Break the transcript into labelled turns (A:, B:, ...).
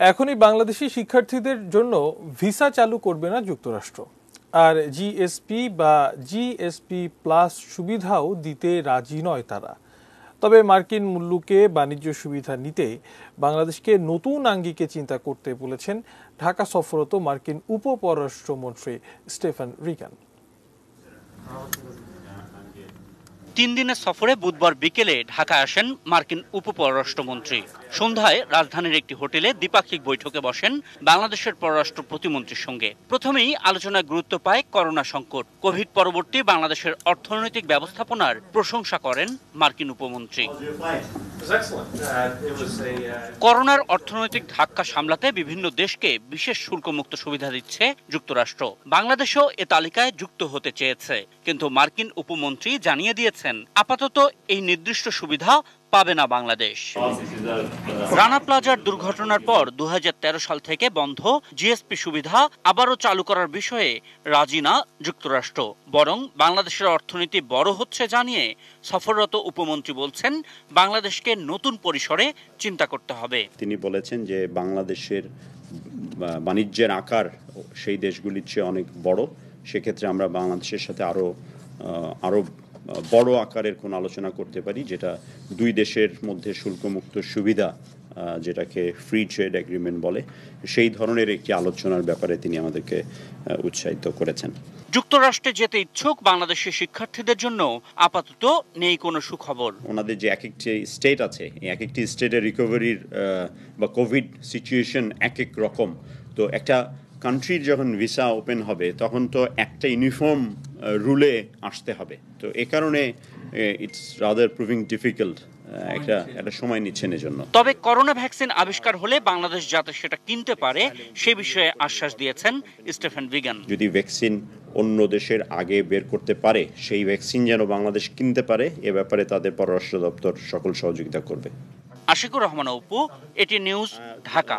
A: এখনই বাংলাদেশি শিক্ষার্থীদের জন্য ভিসা চালু করবে না যুক্তরাষ্ট্র, আর জিএসপি বা জিএসপি প্লাস সুবিধাও দিতে রাজি নয় তারা। তবে মার্কিন মূল্যকে বাণিজ্য সুবিধা নিতে বাংলাদেশকে নতুন আঙ্গিকে চিন্তা করতে বলেছেন ঢাকা সফররত মার্কিন উপপররাষ্ট্রমন্ত্রী স্টেফান রিগান।
B: 3 দিনের সফরে বুধবার বিকেলে ঢাকায় আসেন মার্কিন উপপররাষ্ট্রমন্ত্রী। সন্ধ্যায় রাজধানীর একটি হোটেলে দ্বিপাক্ষিক বৈঠকে বসেন বাংলাদেশের পররাষ্ট্র প্রতিমন্ত্রীর সঙ্গে। প্রথমেই আলোচনায় গুরুত্ব পায় করোনা সংকট। কোভিড পরবর্তী বাংলাদেশের অর্থনৈতিক ব্যবস্থাপনার প্রশংসা করেন মার্কিন উপমন্ত্রী। করোনার অর্থনৈতিক ধাক্কা সামলাতে বিভিন্ন দেশকে বিশেষ শুল্কমুক্ত সুবিধা দিচ্ছে যুক্তরাষ্ট্র। বাংলাদেশও এ তালিকায় যুক্ত হতে চেয়েছে, কিন্তু মার্কিন উপমন্ত্রী জানিয়ে দিয়েছেন আপাতত এই নির্দিষ্ট সুবিধা পাবে না বাংলাদেশ। রানা প্লাজার দুর্ঘটনার পর 2013 সাল থেকে বন্ধ জিএসপি সুবিধা আবারও চালু করার বিষয়ে রাজি না যুক্তরাষ্ট্র, বরং বাংলাদেশের অর্থনীতি বড় হচ্ছে জানিয়ে সফররত উপমন্ত্রী বলছেন বাংলাদেশকে নতুন পরিসরে চিন্তা করতে হবে।
C: তিনি বলেছেন যে বাংলাদেশের বাণিজ্যের আকার সেই দেশগুলির চেয়ে অনেক বড়, সেক্ষেত্রে আমরা বাংলাদেশের সাথে আরো বড় আকারের কোন আলোচনা করতে পারি, যেটা দুই দেশের মধ্যে শুল্কমুক্ত সুবিধা, যেটাকে ফ্রি ট্রেড এগ্রিমেন্ট বলে, সেই ধরনের একটি আলোচনার ব্যাপারে তিনি আমাদেরকে উৎসাহিত করেছেন।
B: যুক্তরাষ্ট্রে যেতে ইচ্ছুক বাংলাদেশের শিক্ষার্থীদের জন্য আপাতত নেই কোনো সুখবর।
C: ওনাদের যে এক একটি স্টেট আছে, এক একটি স্টেটের রিকভারির বা কোভিড সিচুয়েশন এক এক রকম। তো একটা কান্ট্রির যখন ভিসা ওপেন হবে তখন তো একটা ইউনিফর্ম রুলে আসতে হবে। তো এ কারণে ইটস রাদার প্রুভিং ডিফিকাল্ট, একটা সময় নিচ্ছেন এজন্য।
B: তবে করোনা ভ্যাকসিন আবিষ্কার হলে বাংলাদেশ যাতে সেটা কিনতে পারে সে বিষয়ে আশ্বাস দিয়েছেন স্টেফান রিগান।
C: যদি ভ্যাকসিন অন্য দেশের আগে বের করতে পারে, সেই ভ্যাকসিন যেন বাংলাদেশ কিনতে পারে, এ ব্যাপারে তাদের পররাষ্ট্র দপ্তর সকল সহযোগিতা করবে।
B: আশিকুর রহমান অপু, এটি নিউজ, ঢাকা।